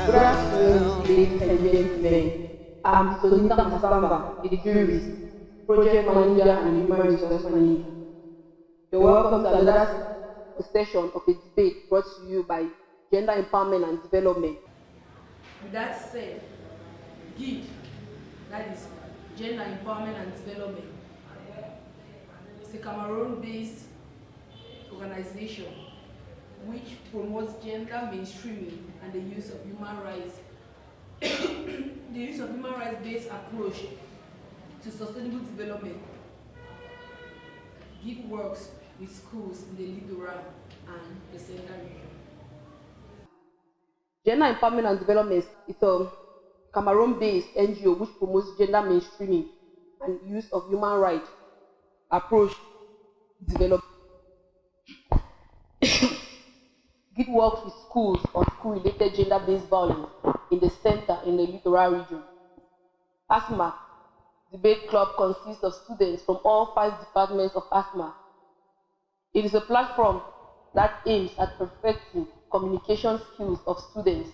Good afternoon, ladies and gentlemen. I'm Sonita Masamba, a jurist, project manager and human resource manager. You're welcome to another session of a debate brought to you by Gender Empowerment and Development. With that said, GID, that is Gender Empowerment and Development, is a Cameroon-based organization which promotes gender mainstreaming and the use of human rights, the use of human rights-based approach to sustainable development. GID works with schools in the littoral and the central region. Gender Empowerment and Development is a Cameroon-based NGO which promotes gender mainstreaming and use of human rights approach to development. GID works with schools on school-related gender-based violence in the center in the littoral region. ASMA Debate Club consists of students from all 5 departments of ASMA. It is a platform that aims at perfecting communication skills of students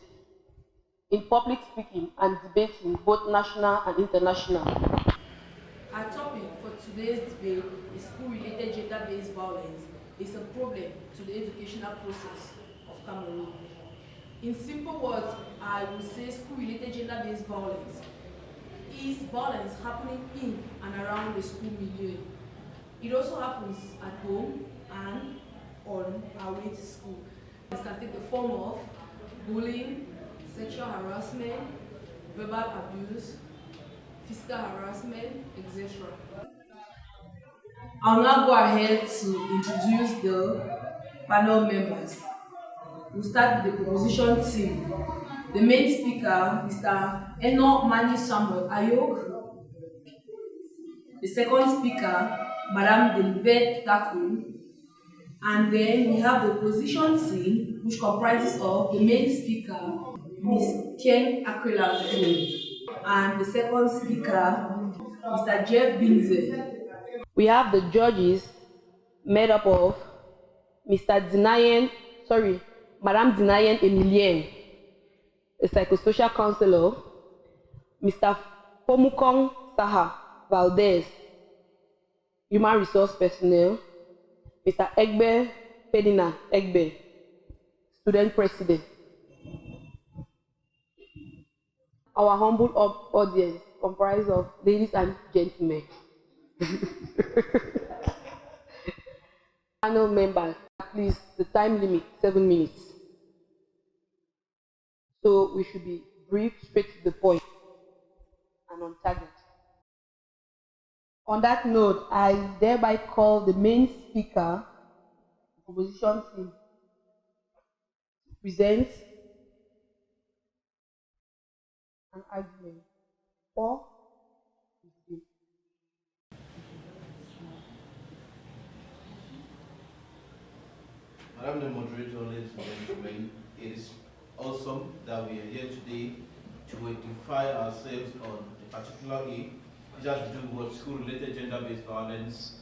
in public speaking and debating both national and international. Our topic for today's debate is school-related gender-based violence is a problem to the educational process of Cameroon. In simple words, I would say school-related gender-based violence is violence happening in and around the school milieu. It also happens at home and on our way to school. This can take the form of bullying, sexual harassment, verbal abuse, physical harassment, etc. I'll now go ahead to introduce the panel members. We'll start with the proposition team. The main speaker, Mr. Eno Mani Samuel Ayok. The second speaker, Madame Delivet Taku. And then we have the opposition team, which comprises of the main speaker, Ms. Ken Aquila, and the second speaker, Mr. Jeff Binze. We have the judges made up of Madame Dinayen Emilien, a psychosocial counselor, Mr. Pomukong Saha Valdez, human resource personnel, Mr. Egbe Pedina Egbe, student president. Our humble audience comprised of ladies and gentlemen. Panel members, please, the time limit, 7 minutes. So we should be brief, straight to the point, and on target. On that note, I thereby call the main speaker, the opposition team, to present an argument for the debate. Madam the moderator, ladies and gentlemen, it is awesome that we are here today to identify ourselves on a particular issue, which has to do with school-related gender-based violence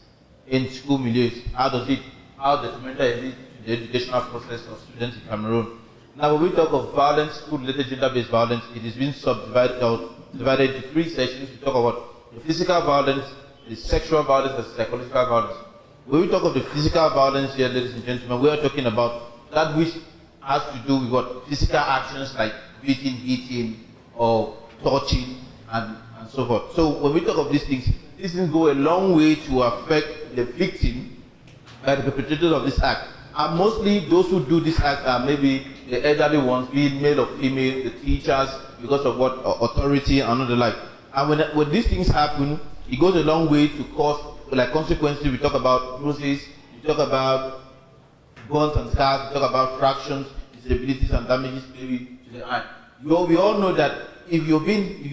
in school milieu. How detrimental is it to the educational process of students in Cameroon? Now, when we talk of violence, school-related gender-based violence, it is being divided into 3 sections. We talk about the physical violence, the sexual violence, and the psychological violence. When we talk of the physical violence here, ladies and gentlemen, we are talking about that which has to do with what physical actions like beating, hitting, or touching, and so forth. So when we talk of these things go a long way to affect the victim by the perpetrators of this act. And mostly those who do this act are maybe the elderly ones, be it male or female, the teachers, because of what authority and all the like. And when these things happen, it goes a long way to cause like consequences. We talk about bruises, we talk about burns and scars, we talk about fractions, disabilities and damages maybe to the eye. We all know that if you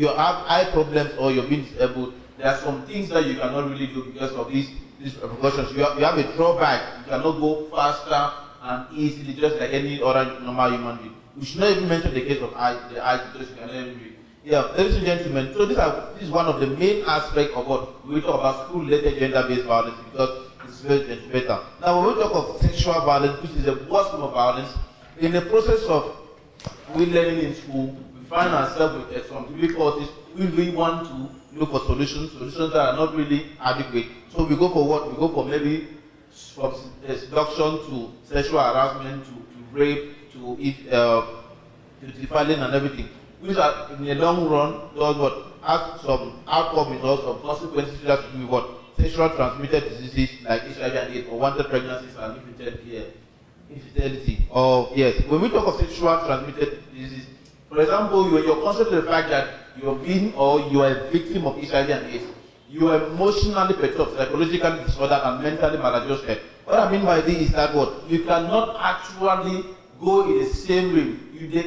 have eye problems or you're being disabled, there are some things that you cannot really do because of these precautions. You have a drawback. You cannot go faster and easily just like any other normal human being. We should not even mention the case of the eyes because you cannot even read. Yeah, ladies and gentlemen, so this is one of the main aspects of what we talk about school-related gender-based violence because it's very better. Now, when we talk of sexual violence, which is the worst form of violence, in the process of we learning in school, we find ourselves with some difficulties. We really want to look for solutions that are not really adequate. So we go for what? We go for maybe from seduction to sexual harassment to rape to defiling and everything. Which are in the long run does what? Have some outcome results of consequences that have to do with what? Sexual transmitted diseases like HIV and AIDS, or unwanted pregnancies and infertility. Or yes, when we talk of sexual transmitted diseases, for example, you're conscious of the fact that you're being or you are a victim of HIV and AIDS, you are emotionally perturbed, psychologically disordered, and mentally maladjusted. What I mean by this is that what? You cannot actually go in the same way.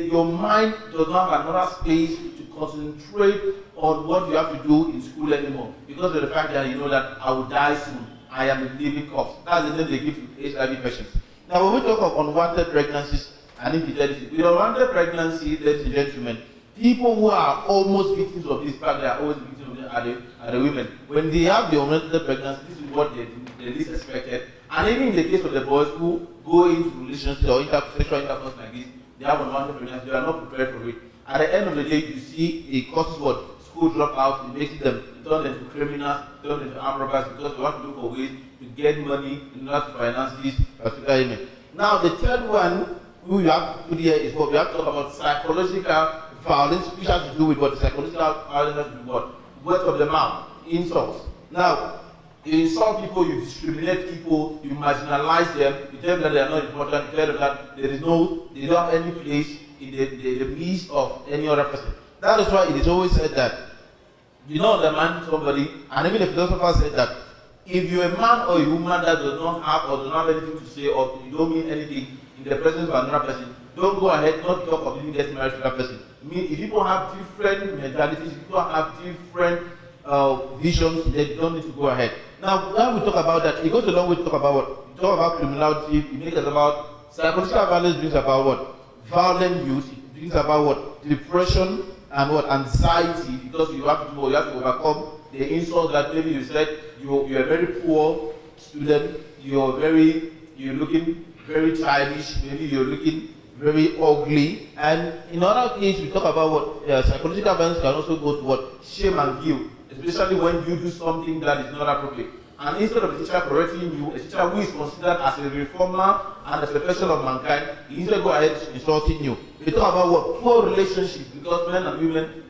Your mind does not have another space to concentrate on what you have to do in school anymore because of the fact that you know that I will die soon. I am a living corpse. That's the name they give to HIV patients. Now, when we talk of unwanted pregnancies and infertility, with unwanted pregnancy, ladies and gentlemen, people who are almost victims of this fact, they are always victims of this, are the women. When they have the unwanted pregnancy, this is what they least expected. And even in the case of the boys who go into relationships or sexual intercourse like this, they have unwanted pregnancy, they are not prepared for it. At the end of the day, you see it causes what? School dropouts, it makes them, it turns them into criminals, it turns them into armed robbers because they want to look for ways to get money in order to finance this particular element. Now, the third one we have to put here is what we have to talk about psychological violence, which has to do with what? The psychological violence has to do with what? Words of the mouth, insults. Now, you insult people, you discriminate people, you marginalize them, you tell them that they are not important, you tell them that they don't have any place in the midst of any other person. That is why it is always said that you don't undermine somebody, and even the philosopher said that if you're a man or a woman that does not have or does not have anything to say or you don't mean anything in the presence of another person, don't go ahead, not talk of getting married to that person. I mean, if people have different mentalities, if people have different visions, they don't need to go ahead. Now, when we talk about that, it goes a long way to talk about what? We talk about criminality, it makes us about psychological violence, brings about what? Violent youth, it brings about what? Depression and what? Anxiety, because you have to overcome the insults that maybe you said you're a very poor student, you're looking very childish, maybe you're looking very ugly, and in other cases we talk about what psychological violence can also go to what? Shame and guilt, especially when you do something that is not appropriate. And instead of the teacher correcting you, a teacher who is considered as a reformer and a perfection of mankind, he instead go ahead insulting you. We talk about what? Poor relationships, because men and women,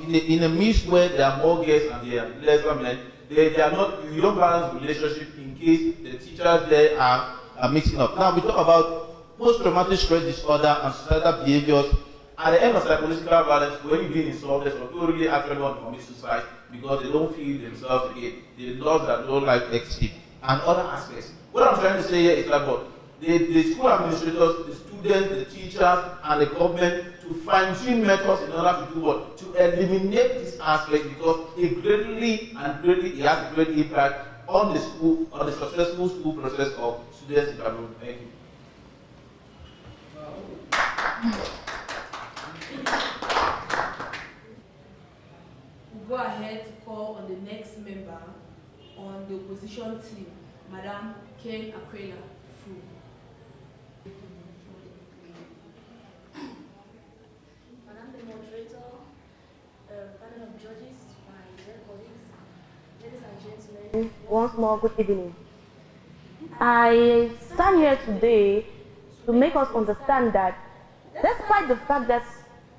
in a midst where there are more girls and there are lesser men, they are not, you don't balance relationship in case the teachers there are mixing up. Now we talk about post-traumatic stress disorder and suicidal behaviors. At the end of psychological violence, when you're being insulted, some people really actually want to commit suicide because they don't feel themselves again. They lost their whole life exit and other aspects. What I'm trying to say here is that the school administrators, the students, the teachers, and the government to fine-tune methods in order to do what? To eliminate this aspect, because it greatly it has a great impact on the school, on the successful school process of students in Cameroon. Thank you. We'll go ahead to call on the next member on the opposition team, Madam Ken Aquila Fu. Madam the moderator, panel of judges, my dear colleagues, ladies and gentlemen. Once more, good evening. I stand here today to make us understand that despite the fact that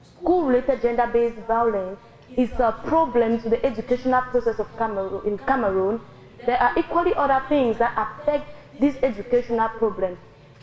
school-related gender-based violence is a problem to the educational process of Cameroon, there are equally other things that affect this educational problem.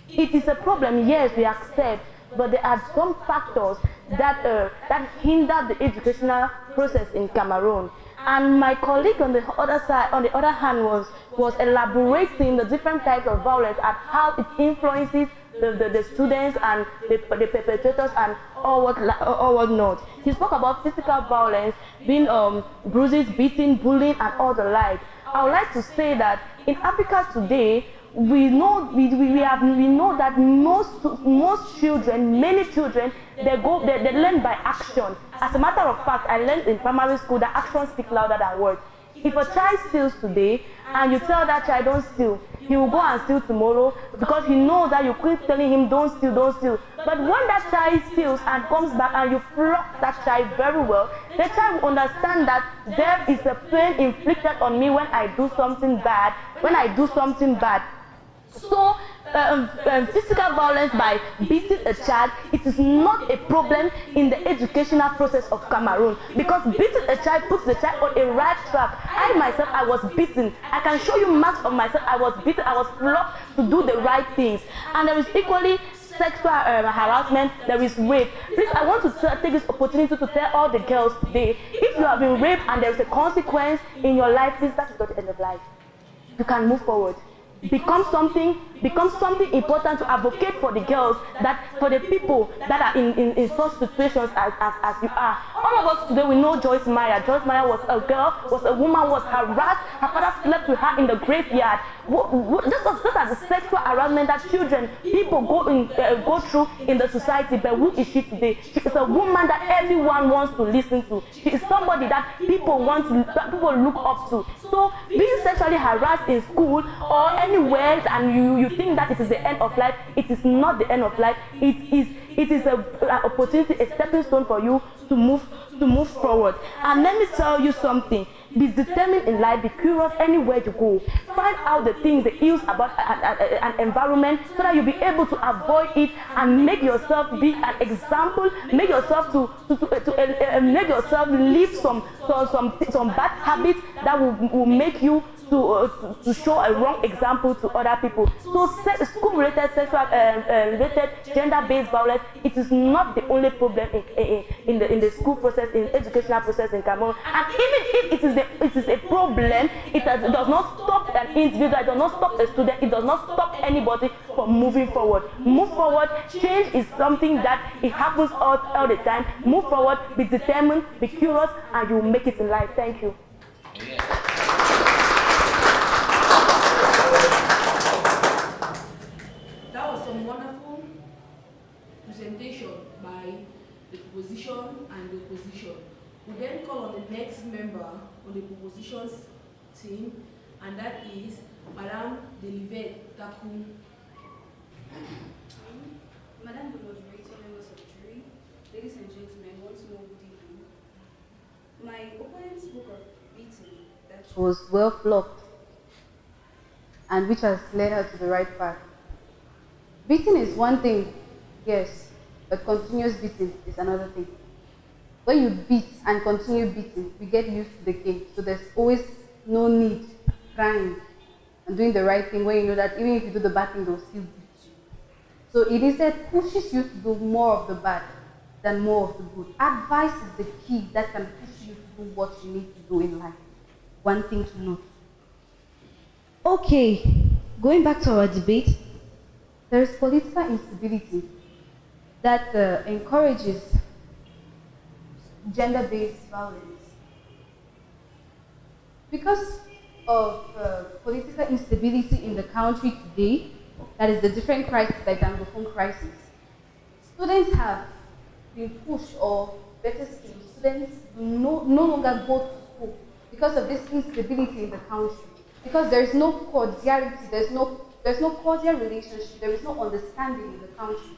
It is a problem, yes, we accept, but there are some factors that hinder the educational process in Cameroon. And my colleague on the other side, on the other hand, was elaborating the different types of violence and how it influences the students and the perpetrators and all what not. He spoke about physical violence, being bruises, beating, bullying, and all the like. I would like to say that in Africa today, we know that most children, many children, they learn by action. As a matter of fact, I learned in primary school that actions speak louder than words. If a child steals today and you tell that child don't steal, he will go and steal tomorrow because he knows that you keep telling him don't steal, don't steal. But when that child steals and comes back and you flog that child very well, the child will understand that there is a pain inflicted on me when I do something bad, So physical violence by beating a child, it is not a problem in the educational process of Cameroon, because beating a child puts the child on a right track. I myself, I was beaten. I can show you marks of myself. I was beaten. I was flogged to do the right things. And there is equally sexual harassment, there is rape. Please, I want to take this opportunity to tell all the girls today, if you have been raped and there is a consequence in your life, please, that is not the end of life. You can move forward. Become something important to advocate for the girls, that for the people that are in such situations as you are. All of us today, we know Joyce Meyer. Joyce Meyer was a girl, was a woman, was harassed. Her father slept with her in the graveyard. This is the sexual harassment that people go through in the society. But who is she today? She is a woman that everyone wants to listen to. She is somebody that people look up to. So being sexually harassed in school or anywhere and you think that it is the end of life, it is not the end of life. It is an opportunity, a stepping stone for you to move forward. And let me tell you something. Be determined in life, be curious anywhere you go. Find out the things, the ills about an environment, so that you'll be able to avoid it and make yourself be an example, make yourself make yourself leave some bad habits that will make you to show a wrong example to other people. So school-related, related gender-based violence, it is not the only problem in the school process, in the educational process in Cameroon. And even if it is a problem, it does not stop an individual, it does not stop a student, it does not stop anybody from moving forward. Move forward. Change is something that it happens all the time. Move forward, be determined, be curious, and you will make it in life. Thank you. That was some wonderful presentation by the proposition and the opposition. We then call on the next member on the propositions team, and that is Madame Delivet Taku. Madame the Moderator, members of the jury, ladies and gentlemen, once more good evening. My opponent spoke of beating that Was well flogged, and which has led her to the right path. Beating is one thing, yes, but continuous beating is another thing. When you beat and continue beating, we get used to the game, so there's always no need crying and doing the right thing when you know that even if you do the bad thing, they'll still beat you. So it instead pushes you to do more of the bad than more of the good. Advice is the key that can push you to do what you need to do in life. One thing to note. Okay, going back to our debate, there is political instability that encourages gender-based violence. Because of political instability in the country today, that is the different crisis like the Anglophone crisis, students have been pushed, or better still, students no longer go to school because of this instability in the country. Because there is no cordiality, there's no cordial relationship, there is no understanding in the country.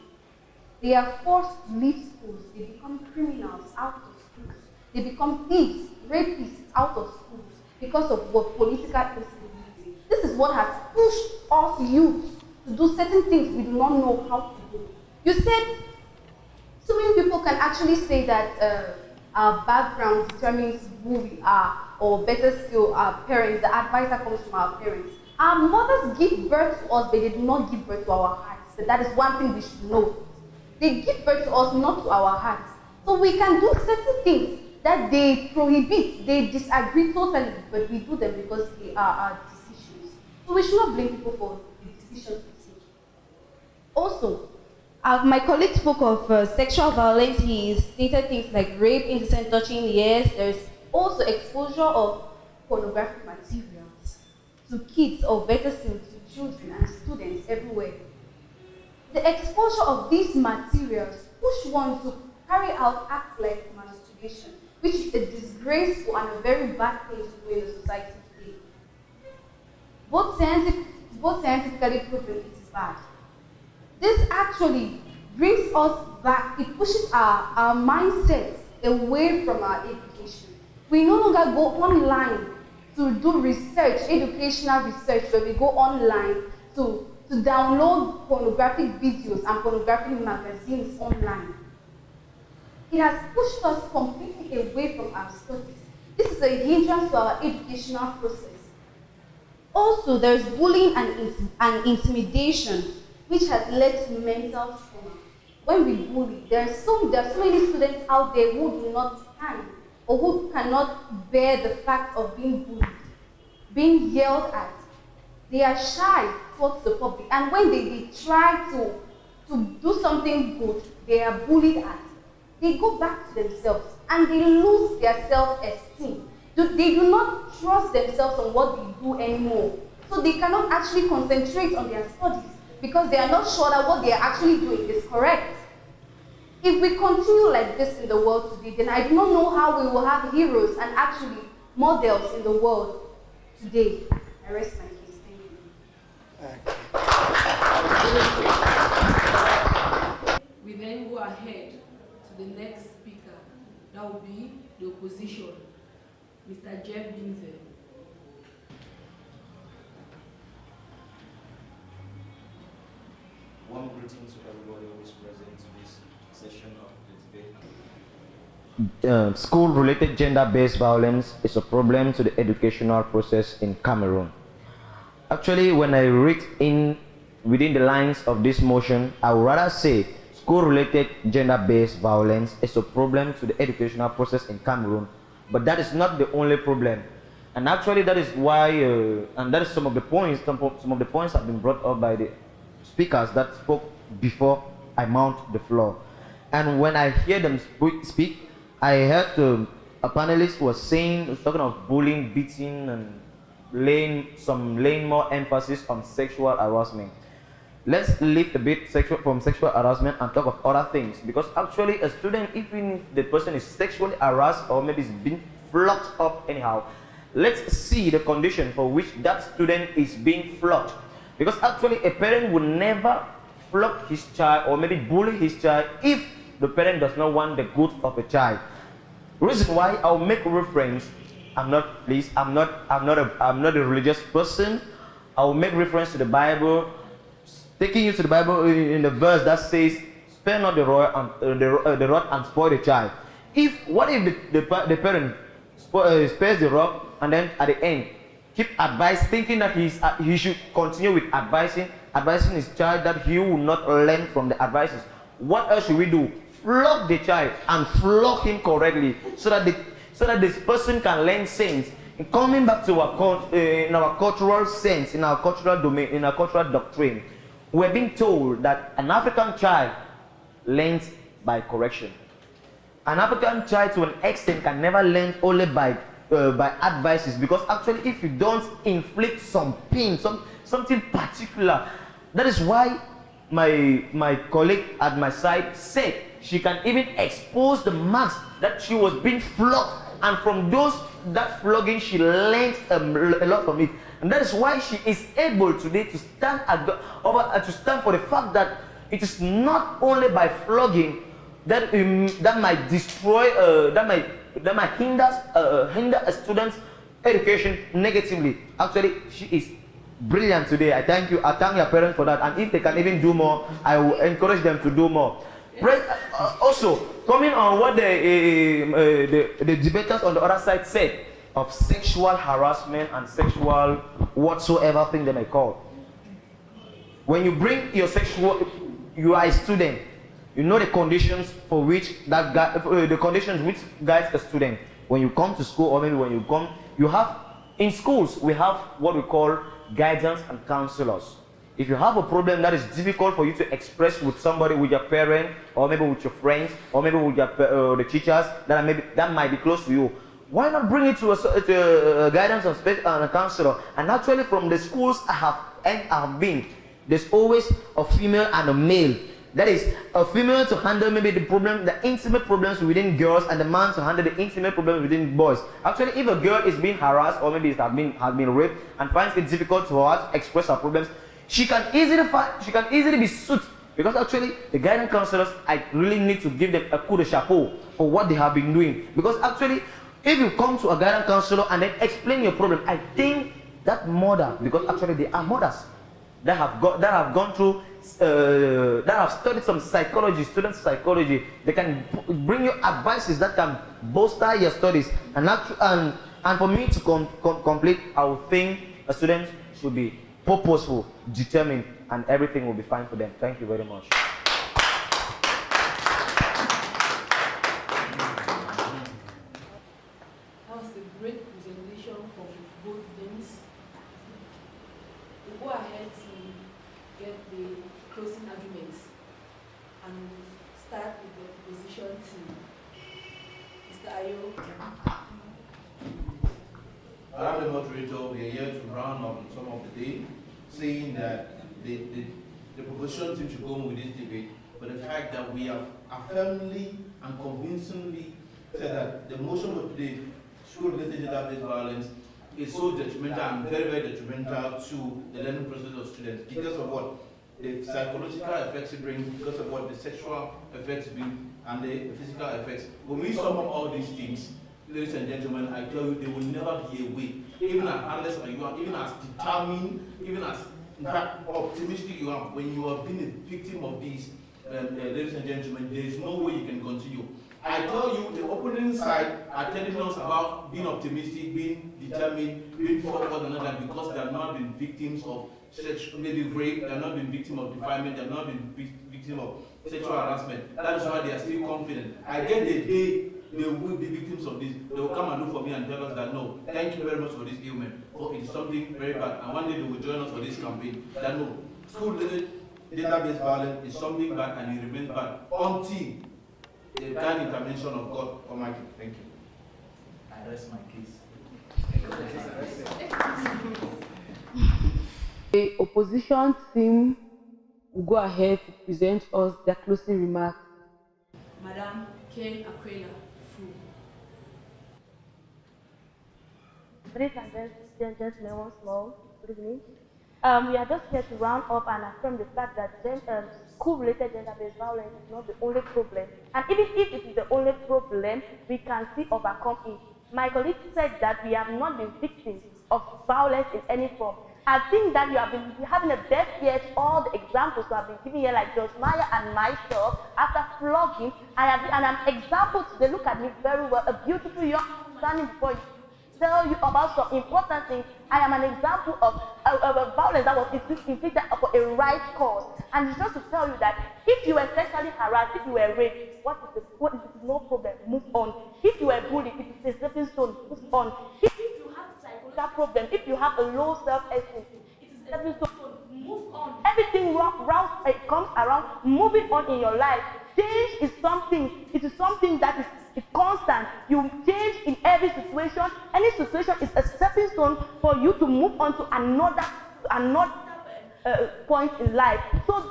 They are forced to leave schools, they become criminals out of schools, they become thieves, rapists out of schools because of what political instability. This is what has pushed us youth to do certain things we do not know how to do. You said so many people can actually say that our background determines who we are, or better still, our parents, the advice that comes from our parents. Our mothers give birth to us, but they do not give birth to our hearts. So that is one thing we should know. They give birth to us, not to our hearts. So we can do certain things that they prohibit, they disagree totally, but we do them because they are our decisions. So we should not blame people for the decisions we take. Also, my colleague spoke of sexual violence. He stated things like rape, indecent touching. Yes, there's also exposure of pornographic materials to kids, or better still, to children and students everywhere. The exposure of these materials push one to carry out acts like masturbation, which is a disgraceful and a very bad thing to do in the society today. Both scientifically proven it is bad. This actually brings us back, it pushes our mindsets away from our education. We no longer go online to do research, educational research, where we go online to download pornographic videos and pornographic magazines online. It has pushed us completely away from our studies. This is a hindrance to our educational process. Also, there's bullying and intimidation, which has led to mental trauma. When we bully, there are so many students out there who do not stand or who cannot bear the fact of being bullied, being yelled at. They are shy towards the public, and when they try to do something good, they are bullied at. They go back to themselves and they lose their self-esteem. They do not trust themselves on what they do anymore. So they cannot actually concentrate on their studies because they are not sure that what they are actually doing is correct. If we continue like this in the world today, then I do not know how we will have heroes and actually models in the world today. I rest my case. Thank you. We then go ahead to the next speaker. That will be the opposition, Mr. Jeff Binze. Warm greetings to everybody who is present to this session of the debate. School-related gender-based violence is a problem to the educational process in Cameroon. Actually, when I read within the lines of this motion, I would rather say school-related gender-based violence is a problem to the educational process in Cameroon, but that is not the only problem. And actually, that is why, and that is some of the points have been brought up by the speakers that spoke before I mount the floor. And when I hear them speak, I heard a panelist was talking of bullying, beating, and laying more emphasis on sexual harassment. Let's lift a bit from sexual harassment and talk of other things, because actually a student, even if the person is sexually harassed or maybe is being flogged up anyhow, let's see the condition for which that student is being flogged. Because actually a parent would never flog his child or maybe bully his child if the parent does not want the good of the child. Reason why I'll make reference, I'm not a religious person. I'll make reference to the Bible, taking you to the Bible in the verse that says, "Spare not the rod and spoil the child." What if the parent spares the rod and then at the end keep advice, thinking that he should continue with advising his child that he will not learn from the advices? What else should we do? Flog the child and flog him correctly so that this person can learn sense. And coming back to in our cultural sense, in our cultural domain, in our cultural doctrine, we're being told that an African child learns by correction. An African child to an extent can never learn only by advices, because actually if you don't inflict some pain, something particular, that is why my colleague at my side said she can even expose the marks that she was being flogged, and from that flogging she learned a lot from it, and that is why she is able today to stand for the fact that it is not only by flogging that might destroy that might hinder a student's education negatively. Actually, she is brilliant today. I thank your parents for that, and if they can even do more, I will encourage them to do more. Also, coming on what the debaters on the other side said of sexual harassment and sexual whatsoever thing they may call. When you bring your you are a student, you know the conditions for which the conditions which guides a student. When you come to school, or maybe when you have in schools, we have what we call guidance and counselors. If you have a problem that is difficult for you to express with somebody, with your parent, or maybe with your friends, or maybe with the teachers that might be close to you, why not bring it to a guidance and a counselor? And actually, from the schools I have been, there's always a female and a male That is, a female to handle maybe the intimate problems within girls, and the man to handle the intimate problems within boys. Actually, if a girl is being harassed or maybe has been raped and finds it difficult for her to express her problems, she can easily be sued, because actually the guidance counselors, I really need to give them a coup de chapeau for what they have been doing. Because actually, if you come to a guidance counselor and then explain your problem, I think that mother, because actually they are mothers that have gone through that have studied some psychology, student psychology, they can bring you advices that can bolster your studies. And for me to complete, I would think a student should be purposeful, determined, and everything will be fine for them. Thank you very much. That was a great presentation from both teams. We'll go ahead to get the closing arguments and start with the opposition team. Mr. Ayo. Madam the moderator, we are here to round up some of the day, saying that the proposition team should go on with this debate, but the fact that we have affirmingly and convincingly said that the motion of today, school-related gender-based violence, is so detrimental and very, very detrimental to the learning process of students because of what? The psychological effects it brings, because of what? The sexual effects bring, and the physical effects. When we sum up all these things, ladies and gentlemen, I tell you, there will never be a way, even as determined, even as in fact optimistic you are, when you have been a victim of these, ladies and gentlemen, there is no way you can continue. I tell you, the opposing side are telling us about being optimistic, being determined, being forward and all that, because they have not been victims of maybe rape, they have not been victims of defilement, they have not been victims of sexual harassment. That is why they are still confident. I get the day they will be victims of this, they will come and look for me and tell us that no, thank you very much for this ailment, for it is something very bad. And one day they will join us for this campaign. That no, school-related gender-based violence is something bad and it remains bad until the kind intervention of God Almighty. Thank you. I rest my case. The opposition team will go ahead to present us their closing remarks. Madam Ken Aquila Fu. Ladies and gentlemen, once more, good evening. We are just here to round up and affirm the fact that school-related gender-based violence is not the only problem. And even if it is the only problem, we can still overcome it. My colleague said that we have not been victims of violence in any form. I think that you have been having a deaf ear to all the examples you have been giving here, like George Meyer and myself, after flogging. And I'm examples, they look at me very well, a beautiful young standing before you, tell you about some important things. I am an example of a violence that was inflicted for a right cause. And it's just to tell you that if you were sexually harassed, if you were raped, what is no problem, move on. If you were bullied, it is a stepping stone, move on. If you have psychological problem, if you have a low self-esteem, it is a stepping stone, move on. Everything comes around moving on in your life. Change is something, it is something that is constant. You change in every situation. Any situation is a stepping stone for you to move on to another point in life. So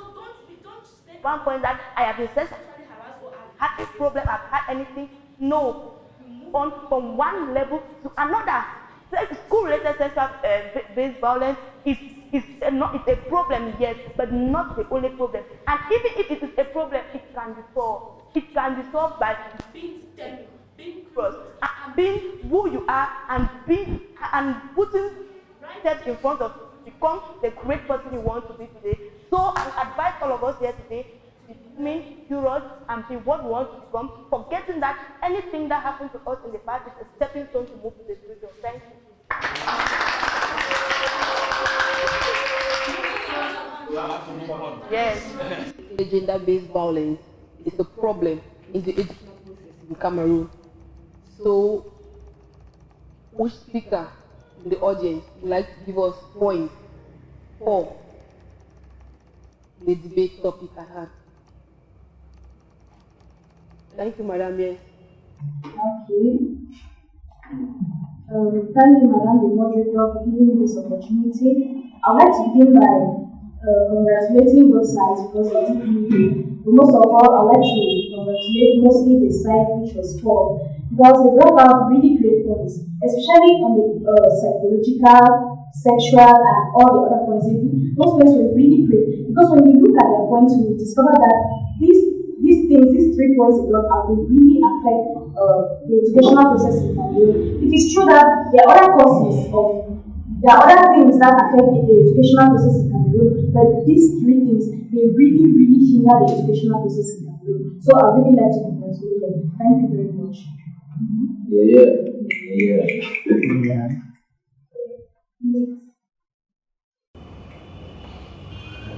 don't stay one point that I have been sexually harassed or I've had a problem, I've had anything. No. You move on from one level to another. School-related sexual-based violence is a problem, yes, but not the only problem. And even if it is a problem, it can be solved. It can be solved by being determined, being cross, and being who you are, and putting steps in front of you to become the great person you want to be today. So I advise all of us here today to be curious and be what we want to become, forgetting that anything that happened to us in the past is a stepping stone to move to the future. Thank you. Yes. Gender-based violence is a problem in the educational process in Cameroon. So, which speaker in the audience would like to give us points for the debate topic at hand? Thank you, Madam. Yes. Okay. Thank you, Madam the moderator, for giving me this opportunity. I would like to begin by congratulating both sides because they did But most of all, I'd like to congratulate mostly the side which was for because they brought out really great points, especially on the psychological, sexual, and all the other points. Those points were really great because when you look at their points, you will discover that these things, these 3 points they brought out, they really affect the educational process in Nigeria. It is true that there are other causes of there are other things that affect the educational process in Cameroon, but these 3 things, they really, really hinder the educational process in Cameroon. So I really like to congratulate them. Thank you very much. Yeah.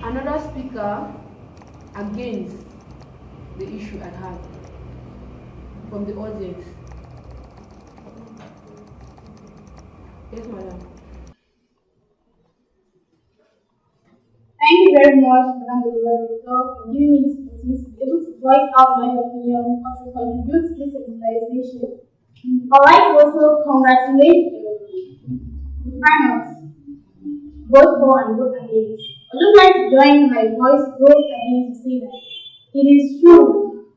Another speaker against the issue at hand from the audience. Yes, madam. Thank you very much, Madam Director, for giving me this opportunity to be able to voice out my opinion or to contribute to this sensitization. I'd like to also congratulate the panels, both for and both against. I'd just like to join my voice both against to say that it is true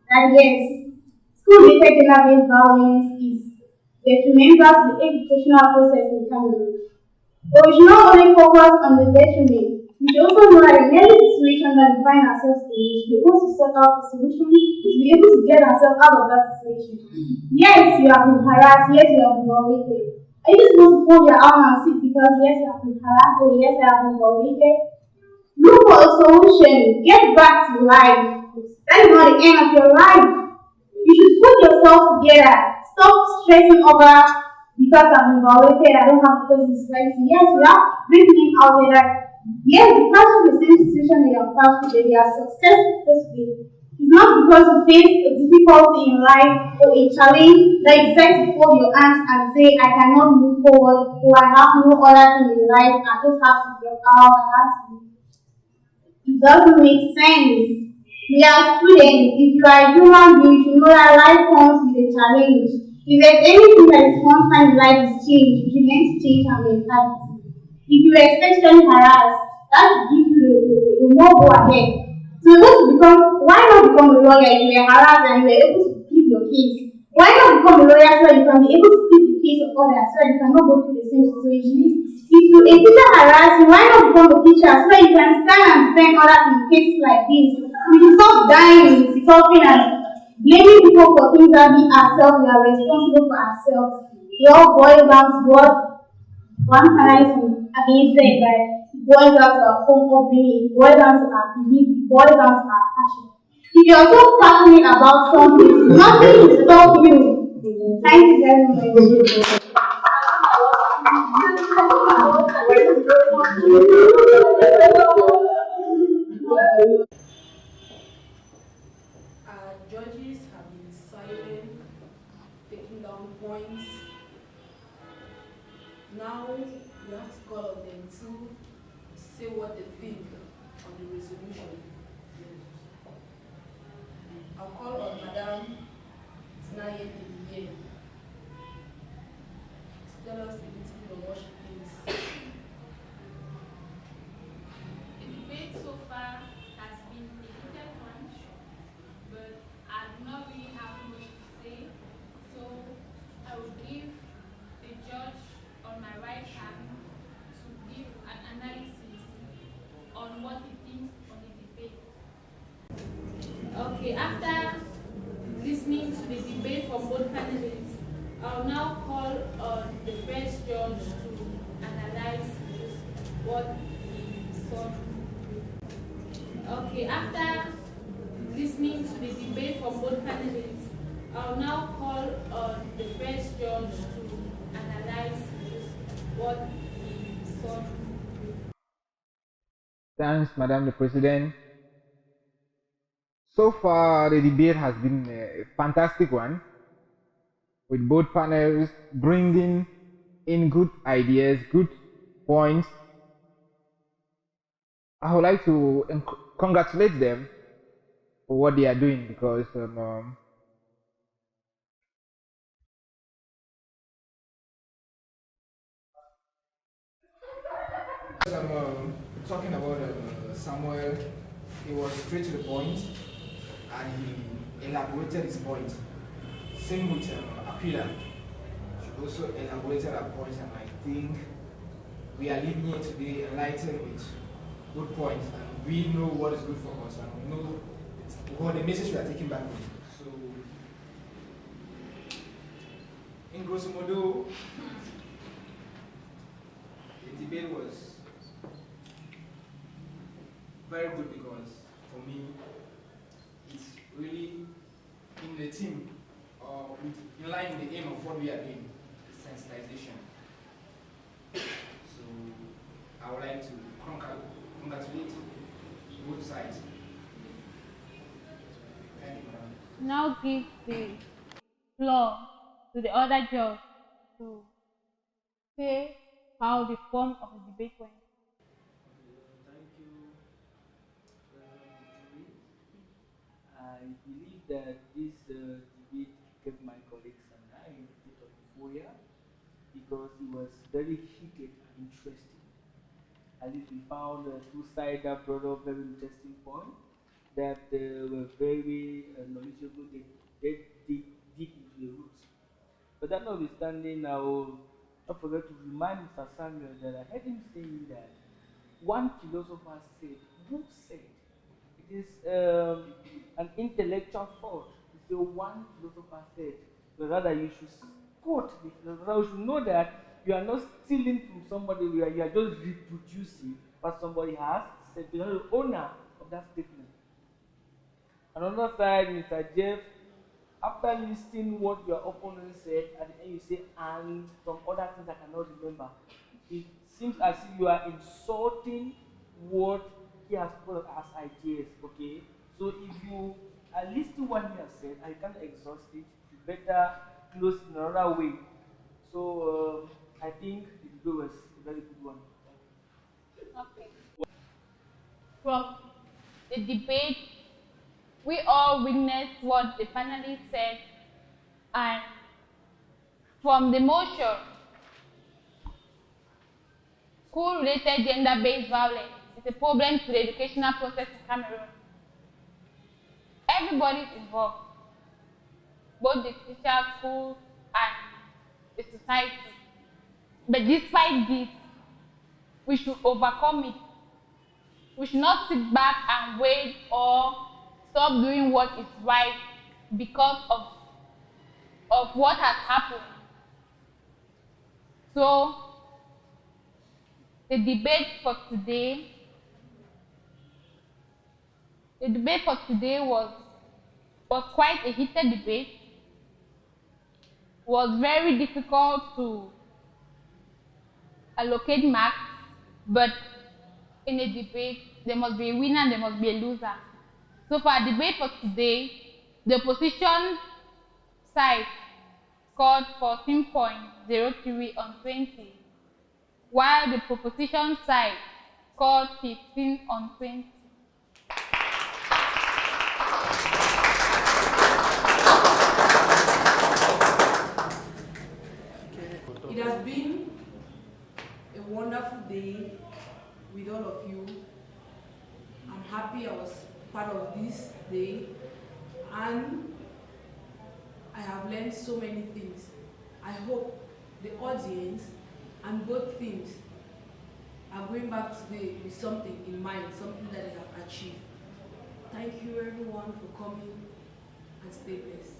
that yes, school-related gender-based violence is detrimental to the educational process in Cameroon. But we should not only focus on the detriment, we should also know that in any situation that we find ourselves in, we should be able to sort out the solution, to be able to get ourselves out of that situation. Yes, you have been harassed, yes, you have been violated. Are you supposed to fold your arm and sit because yes, you have been harassed or yes, you have been violated? Look for a solution, get back to life. That is not the end of your life. You should put yourself together. Stop stressing over because I've been violated, I don't have a place in society. Yes, we have bringing out there that yes, the person in the same situation they have passed through, they are successful today. It's not because you face a difficulty in life or a challenge that you decide to fold your arms and say, I cannot move forward or I have no other thing in life, I just have to get out, I have to. It doesn't make sense. We are students. If you are a human being, you should know that life comes with a challenge. If there's anything that is constant in life is change, you should learn to change our mentality. If you are sexually harassed, that should give you the more go ahead. So you want to become, why not become a lawyer if you are harassed and you are able to plead your case? Why not become a lawyer so that you can be able to plead the case of others so that you cannot go through the same situation? If you a teacher harass you, why not become a teacher so that you can stand and defend others in cases like this? We should stop dying, stopping and blaming people for things that we ourselves, we are responsible for ourselves. It all boils down to what one panelist against said that it boils down to our home upbringing, it boils down to our belief, it boils down to our passion. If you're so passionate about something, nothing will stop you. Thank you very much. Judges have been silent, taking down points. Now we have to call on them to say what they think on the resolution. I'll call on Madam Tinaye Dibie to tell us a little bit of what she thinks. The debate so far has been a heated one, but I do not really have much to say, so I will give the judge on my right hand to give an analysis on what he thinks on the debate. Okay, after listening to the debate from both panelists, I'll now call on the first judge to analyze what he saw. Okay, after listening to the debate from both panelists, I'll now call on the first judge to analyze what he saw. Thanks, Madam the President. So far, the debate has been a fantastic one, with both panels bringing in good ideas, good points. I would like to congratulate them for what they are doing because I'm talking about Samuel. He was straight to the point. and he elaborated his point. Same with Aquila. She also elaborated her point, and I think we are leaving here today enlightened with good points, and we know what is good for us, and we know what the message we are taking back with. So, in grosso modo, the debate was very good because, for me, it's really in the team, in line with the aim of what we are doing, sensitization. So, I would like to congratulate both sides. Thank you, madam. Now give the floor to the other judge to say how the form of the debate went. Thank you, President Muturi. I believe that this debate kept my colleagues and I in a state of euphoria because it was very heated and interesting. At least we found two sides that brought up very interesting points that were very knowledgeable. They dig deep into the roots. But that notwithstanding, I will not forget to remind Mr. Samuel that I heard him saying that one philosopher said, who said, it is an intellectual thought. It's the one philosopher said, but rather you should quote the philosopher. You should know that you are not stealing from somebody, you are just reproducing what somebody has said. You are the owner of that statement. On the other side, Mr. Jeff, after listening what your opponent said, at the end you say, and some other things I cannot remember. It seems as if you are insulting what he has put as ideas, okay? So if you are listening what he has said and you can't exhaust it, you better close in another way. So I think the debate was a very good one. Okay. From the debate, we all witnessed what the panelists said, and from the motion, school-related gender-based violence is a problem to the educational process in Cameroon. Everybody is involved, both the teachers, schools, and the society. But despite this, we should overcome it. We should not sit back and wait or stop doing what is right because of what has happened. So, the debate for today was quite a heated debate. It was very difficult to allocate marks, but in a debate, there must be a winner and there must be a loser. So for our debate for today, the opposition side scored 14.03 on 20, while the proposition side scored 15 on 20. It has been a wonderful day with all of you. I'm happy I was part of this day, and I have learned so many things. I hope the audience and both teams are going back today with something in mind, something that they have achieved. Thank you everyone for coming, and stay blessed.